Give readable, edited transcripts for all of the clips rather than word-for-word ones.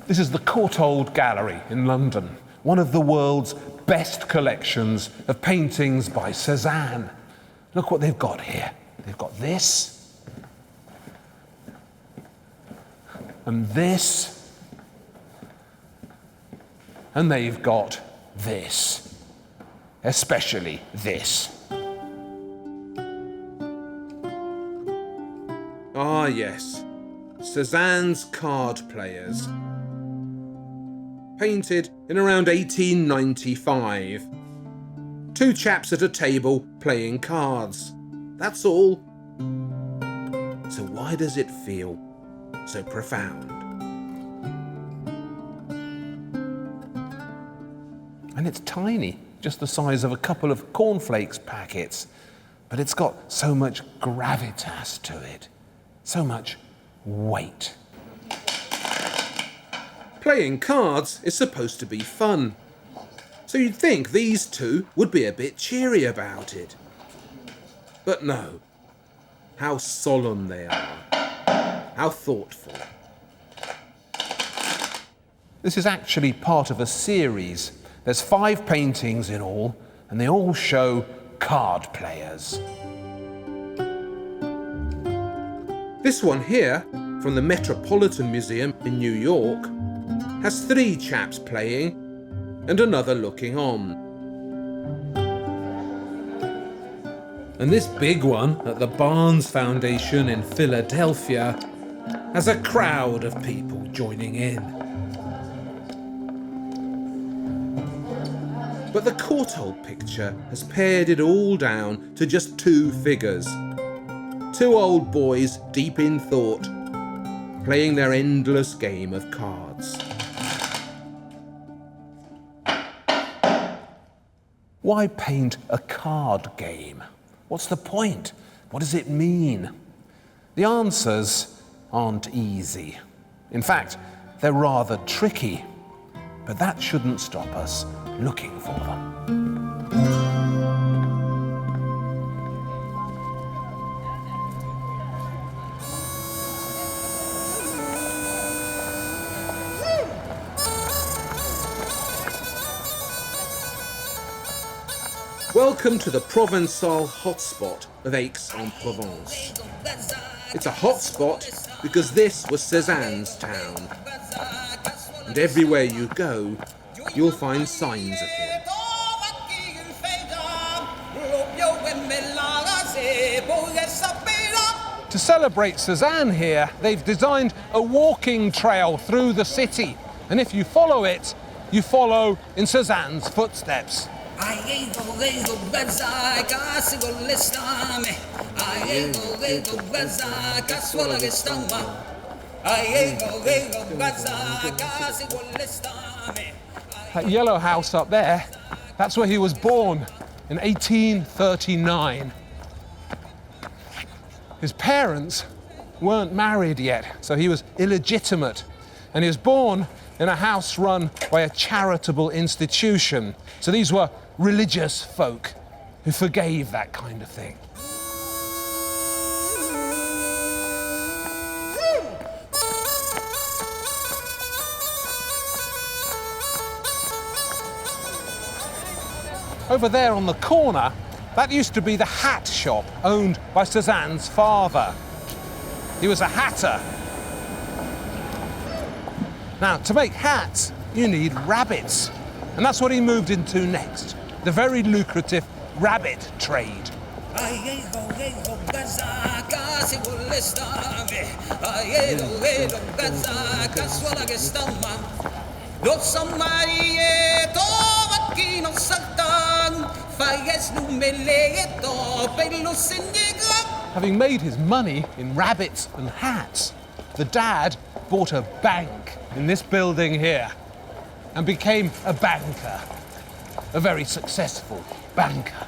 This is the Courtauld Gallery in London, one of the world's best collections of paintings by Cézanne. Look what they've got here. They've got this, and this, and they've got this, especially this. Ah, yes, Cézanne's card players. Painted in around 1895. Two chaps at a table playing cards. That's all. So why does it feel so profound? And it's tiny, just the size of a couple of cornflakes packets. But it's got so much gravitas to it, so much weight. Playing cards is supposed to be fun. So you'd think these two would be a bit cheery about it. But no. How solemn they are. How thoughtful. This is actually part of a series. There's 5 paintings in all, and they all show card players. This one here, from the Metropolitan Museum in New York, has 3 chaps playing and another looking on. And this big one at the Barnes Foundation in Philadelphia has a crowd of people joining in. But the Courtauld picture has pared it all down to just 2 figures. 2 old boys deep in thought, playing their endless game of cards. Why paint a card game? What's the point? What does it mean? The answers aren't easy. In fact, they're rather tricky, but that shouldn't stop us looking for them. Welcome to the Provençal hotspot of Aix-en-Provence. It's a hotspot because this was Cézanne's town. And everywhere you go, you'll find signs of him. To celebrate Cézanne here, they've designed a walking trail through the city. And if you follow it, you follow in Cézanne's footsteps. That yellow house up there, that's where he was born in 1839. His parents weren't married yet, so he was illegitimate, and he was born in a house run by a charitable institution. So these were religious folk who forgave that kind of thing. Over there on the corner, that used to be the hat shop owned by Cézanne's father. He was a hatter. Now, to make hats, you need rabbits. And that's what he moved into next, the very lucrative rabbit trade. Having made his money in rabbits and hats, the dad bought a bank in this building here and became a banker, a very successful banker.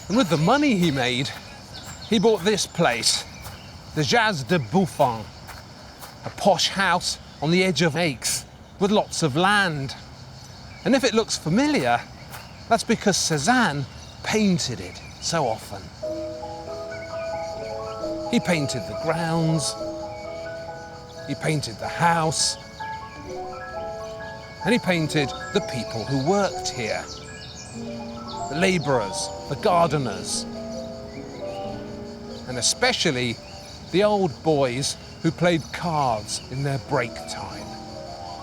And with the money he made, he bought this place, the Jazz de Bouffon, a posh house on the edge of Aix with lots of land. And if it looks familiar, that's because Cézanne painted it so often. He painted the grounds, he painted the house, and he painted the people who worked here. The labourers, the gardeners, and especially the old boys who played cards in their break time.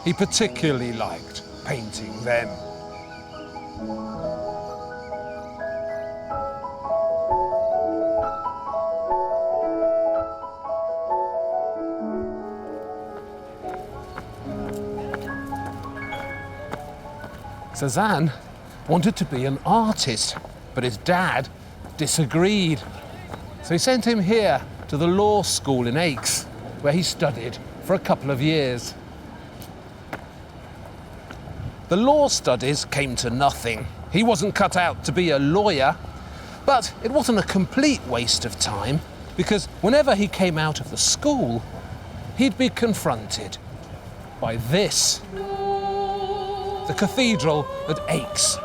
He particularly liked painting them. Cézanne wanted to be an artist, but his dad disagreed. So he sent him here to the law school in Aix, where he studied for a couple of years. The law studies came to nothing. He wasn't cut out to be a lawyer, but it wasn't a complete waste of time, because whenever he came out of the school, he'd be confronted by this. The cathedral at Aix,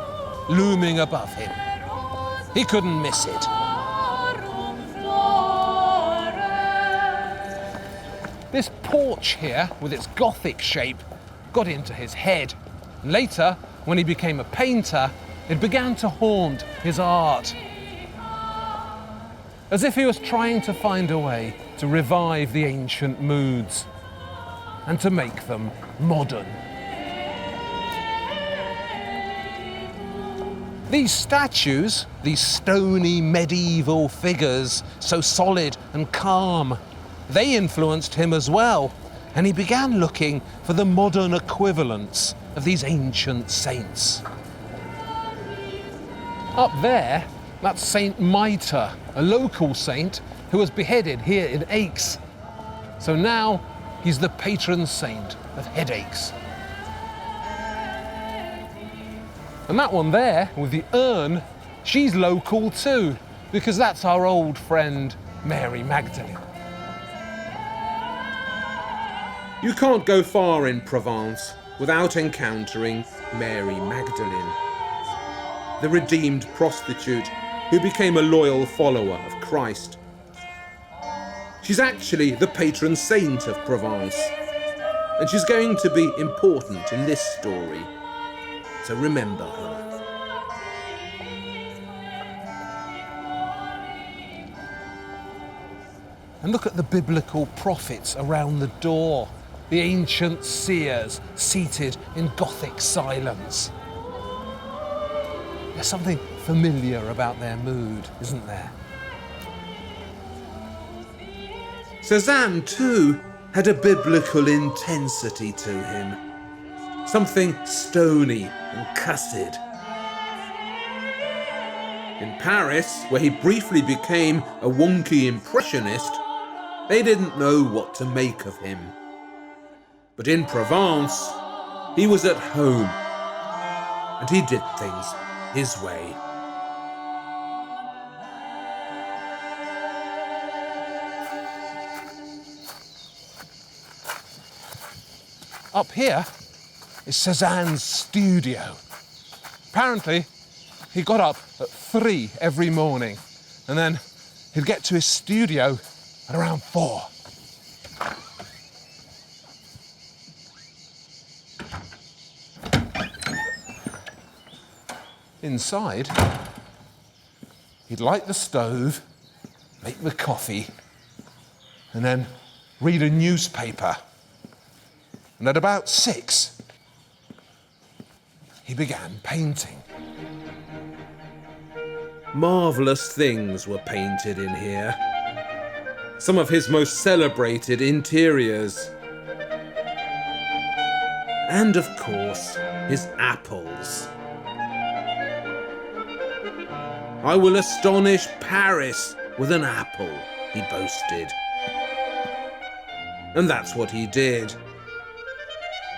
looming above him. He couldn't miss it. This porch here, with its Gothic shape, got into his head. And later, when he became a painter, it began to haunt his art. As if he was trying to find a way to revive the ancient moods and to make them modern. These statues, these stony medieval figures, so solid and calm, they influenced him as well, and he began looking for the modern equivalents of these ancient saints. Up there, that's Saint Mitre, a local saint who was beheaded here in Aix. So now he's the patron saint of headaches. And that one there, with the urn, she's local too, because that's our old friend, Mary Magdalene. You can't go far in Provence without encountering Mary Magdalene, the redeemed prostitute who became a loyal follower of Christ. She's actually the patron saint of Provence, and she's going to be important in this story. So remember her. And look at the biblical prophets around the door, the ancient seers seated in Gothic silence. There's something familiar about their mood, isn't there? Cézanne, too, had a biblical intensity to him. Something stony and cussed. In Paris, where he briefly became a wonky impressionist, they didn't know what to make of him. But in Provence, he was at home, and he did things his way. Up here is Cézanne's studio. Apparently, he got up at 3 every morning, and then he'd get to his studio at around 4. Inside, he'd light the stove, make the coffee, and then read a newspaper. And at about 6, he began painting. Marvellous things were painted in here. Some of his most celebrated interiors. And of course, his apples. I will astonish Paris with an apple, he boasted. And that's what he did,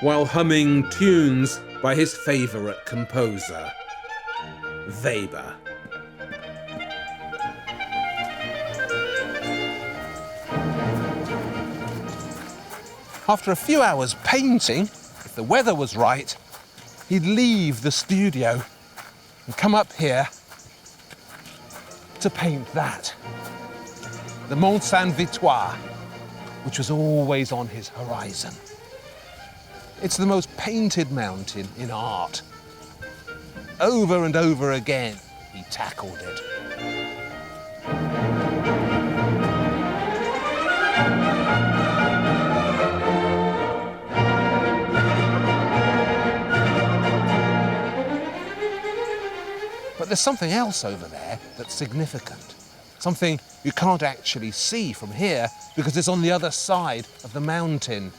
while humming tunes by his favourite composer, Weber. After a few hours painting, if the weather was right, he'd leave the studio and come up here to paint that. The Mont Sainte-Victoire, which was always on his horizon. It's the most painted mountain in art. Over and over again, he tackled it. But there's something else over there that's significant. Something you can't actually see from here because it's on the other side of the mountain.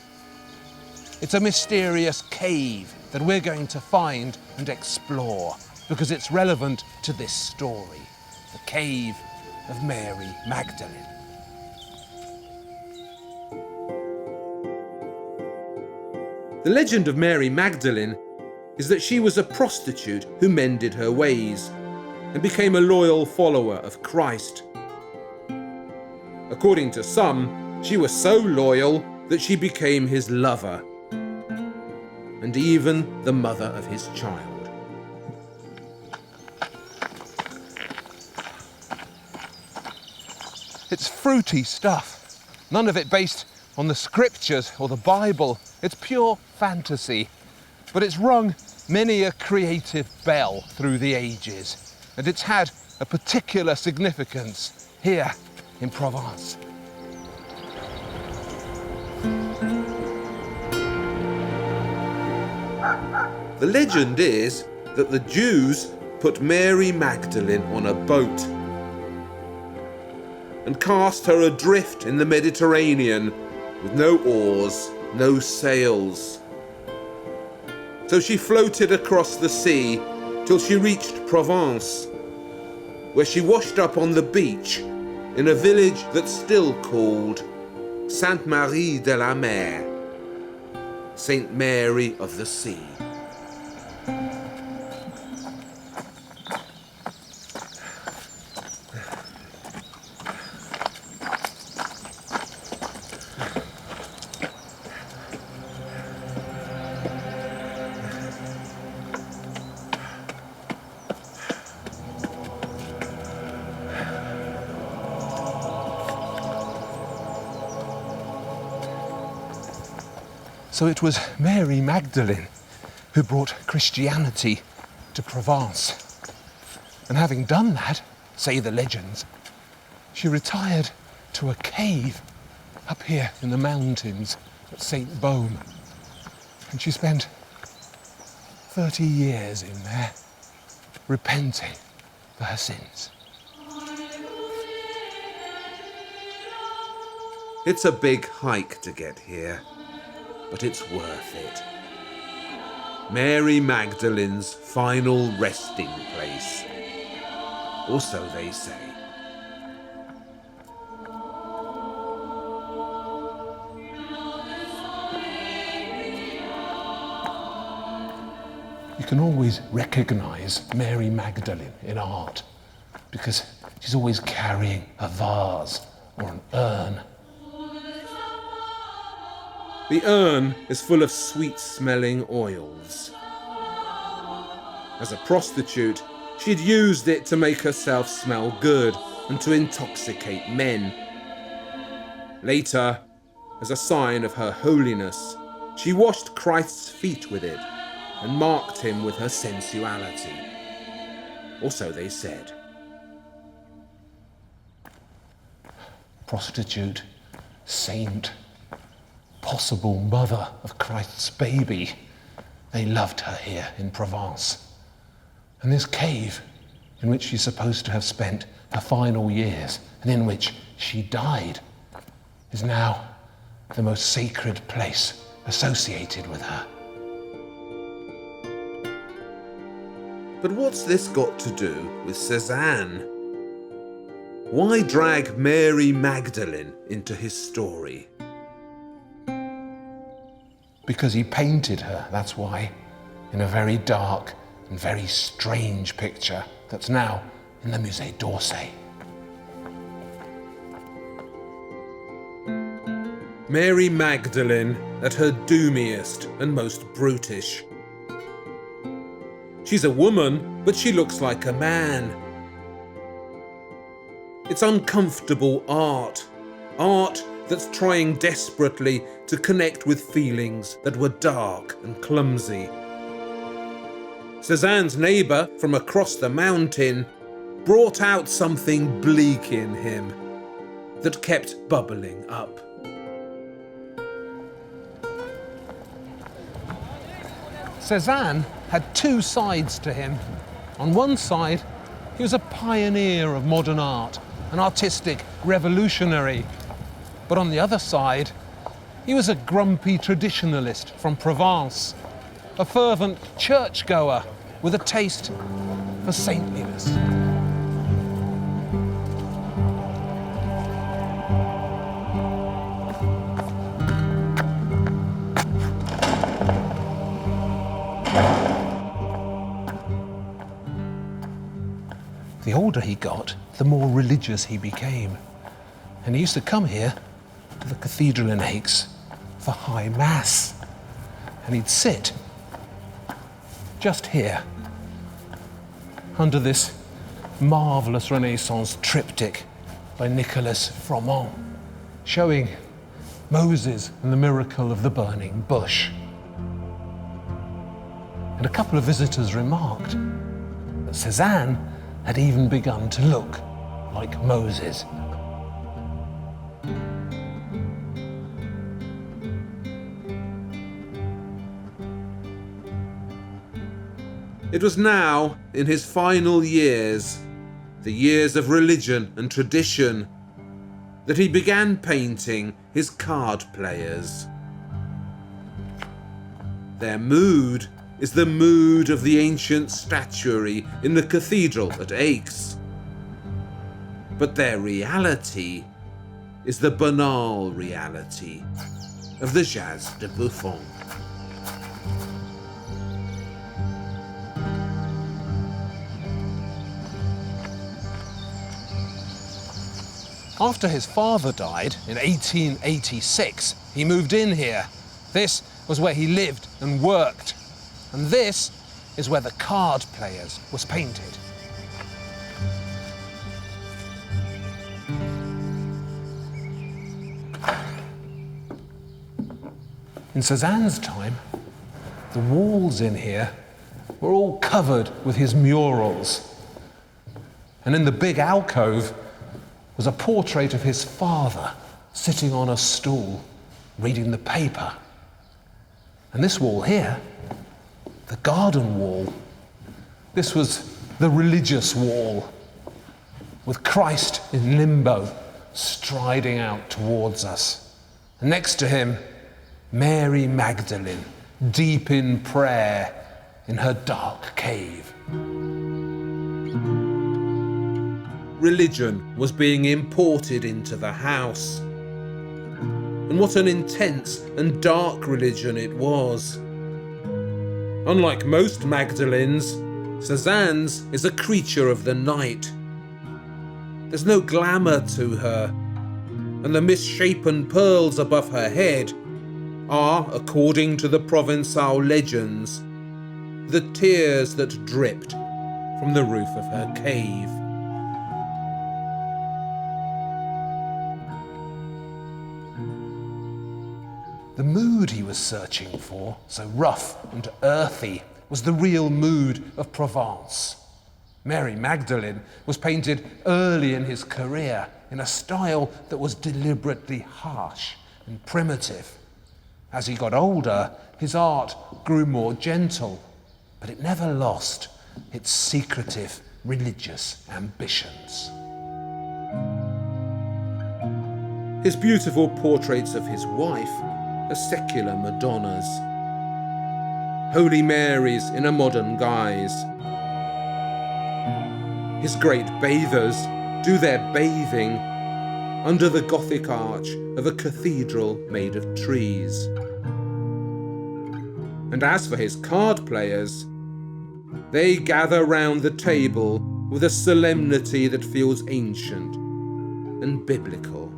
It's a mysterious cave that we're going to find and explore because it's relevant to this story, the cave of Mary Magdalene. The legend of Mary Magdalene is that she was a prostitute who mended her ways and became a loyal follower of Christ. According to some, she was so loyal that she became his lover and even the mother of his child. It's fruity stuff, none of it based on the scriptures or the Bible. It's pure fantasy, but it's rung many a creative bell through the ages, and it's had a particular significance here in Provence. The legend is that the Jews put Mary Magdalene on a boat and cast her adrift in the Mediterranean with no oars, no sails. So she floated across the sea till she reached Provence, where she washed up on the beach in a village that's still called Sainte-Marie de la Mer, Saint Mary of the Sea. So it was Mary Magdalene who brought Christianity to Provence. And having done that, say the legends, she retired to a cave up here in the mountains at Saint Baume. And she spent 30 years in there, repenting for her sins. It's a big hike to get here, but it's worth it. Mary Magdalene's final resting place, or so they say. You can always recognise Mary Magdalene in art because she's always carrying a vase or an urn. The urn is full of sweet-smelling oils. As a prostitute, she'd used it to make herself smell good and to intoxicate men. Later, as a sign of her holiness, she washed Christ's feet with it and marked him with her sensuality. Or so they said. Prostitute, saint, possible mother of Christ's baby. They loved her here in Provence. And this cave in which she's supposed to have spent her final years and in which she died is now the most sacred place associated with her. But what's this got to do with Cezanne? Why drag Mary Magdalene into his story? Because he painted her, that's why, in a very dark and very strange picture that's now in the Musée d'Orsay. Mary Magdalene at her doomiest and most brutish. She's a woman, but she looks like a man. It's uncomfortable art that's trying desperately to connect with feelings that were dark and clumsy. Cezanne's neighbour from across the mountain brought out something bleak in him that kept bubbling up. Cezanne had two sides to him. On one side, he was a pioneer of modern art, an artistic revolutionary. But on the other side, he was a grumpy traditionalist from Provence, a fervent churchgoer with a taste for saintliness. The older he got, the more religious he became. And he used to come here to the cathedral in Aix for High Mass. And he'd sit just here, under this marvellous Renaissance triptych by Nicolas Froment, showing Moses and the miracle of the burning bush. And a couple of visitors remarked that Cezanne had even begun to look like Moses. It was now, in his final years, the years of religion and tradition, that he began painting his card players. Their mood is the mood of the ancient statuary in the cathedral at Aix. But their reality is the banal reality of the Jazz de Buffon. After his father died in 1886, he moved in here. This was where he lived and worked. And this is where the card players was painted. In Cezanne's time, the walls in here were all covered with his murals. And in the big alcove was a portrait of his father sitting on a stool, reading the paper. And this wall here, the garden wall, this was the religious wall, with Christ in limbo, striding out towards us. And next to him, Mary Magdalene, deep in prayer in her dark cave. Religion was being imported into the house. And what an intense and dark religion it was. Unlike most Magdalenes, Cezanne's is a creature of the night. There's no glamour to her, and the misshapen pearls above her head are, according to the Provençal legends, the tears that dripped from the roof of her cave. The mood he was searching for, so rough and earthy, was the real mood of Provence. Mary Magdalene was painted early in his career in a style that was deliberately harsh and primitive. As he got older, his art grew more gentle, but it never lost its secretive religious ambitions. His beautiful portraits of his wife are secular Madonnas, Holy Marys in a modern guise. His great bathers do their bathing under the Gothic arch of a cathedral made of trees. And as for his card players, they gather round the table with a solemnity that feels ancient and biblical.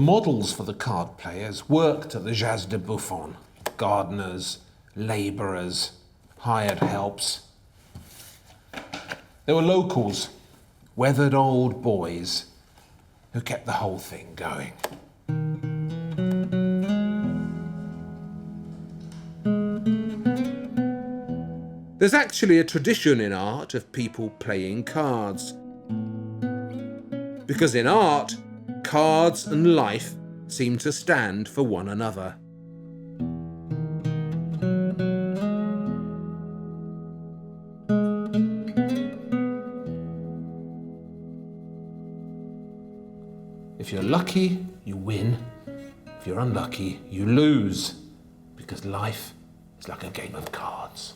The models for the card players worked at the Jazz de Buffon. Gardeners, labourers, hired helps. There were locals, weathered old boys, who kept the whole thing going. There's actually a tradition in art of people playing cards. Because in art, cards and life seem to stand for one another. If you're lucky, you win. If you're unlucky, you lose. Because life is like a game of cards.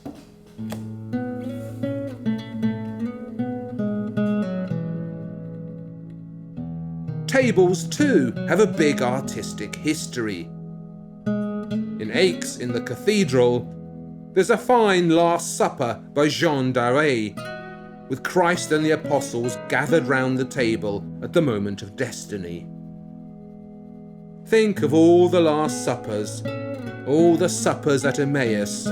Tables, too, have a big artistic history. In Aix, in the cathedral, there's a fine Last Supper by Jean d'Arrêt, with Christ and the apostles gathered round the table at the moment of destiny. Think of all the Last Suppers, all the suppers at Emmaus,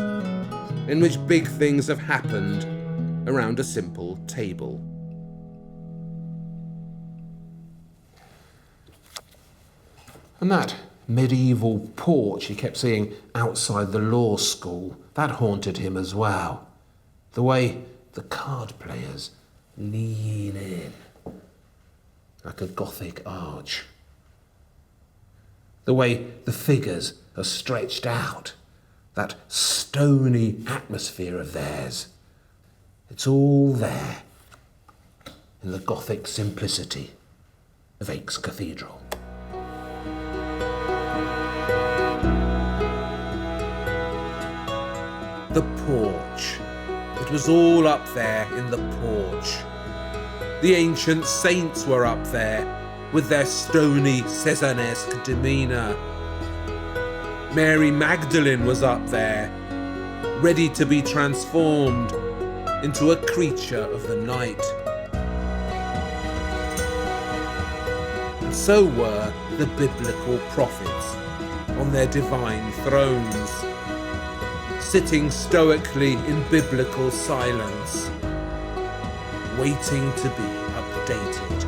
in which big things have happened around a simple table. And that medieval porch he kept seeing outside the law school, that haunted him as well. The way the card players lean in like a Gothic arch. The way the figures are stretched out, that stony atmosphere of theirs. It's all there in the Gothic simplicity of Aix Cathedral. The porch. It was all up there in the porch. The ancient saints were up there with their stony Cézannesque demeanour. Mary Magdalene was up there, ready to be transformed into a creature of the night. And so were the biblical prophets on their divine thrones, sitting stoically in biblical silence, waiting to be updated.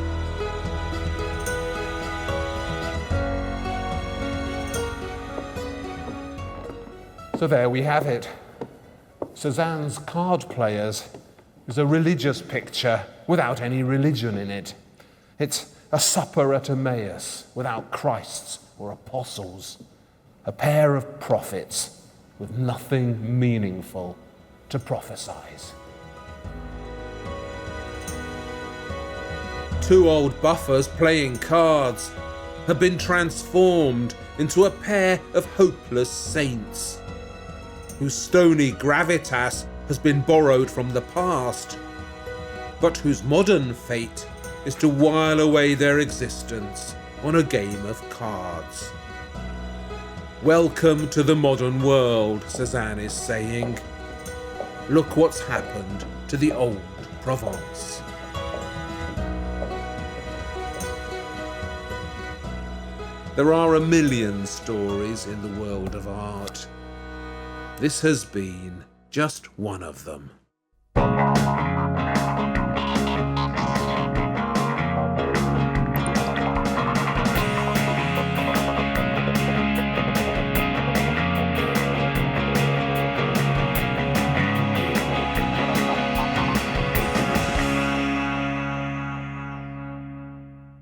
So there we have it. Cezanne's Card Players is a religious picture without any religion in it. It's a supper at Emmaus without Christs or apostles, a pair of prophets with nothing meaningful to prophesize. Two old buffers playing cards have been transformed into a pair of hopeless saints, whose stony gravitas has been borrowed from the past, but whose modern fate is to while away their existence on a game of cards. Welcome to the modern world, Cezanne is saying. Look what's happened to the old Provence. There are a million stories in the world of art. This has been just one of them.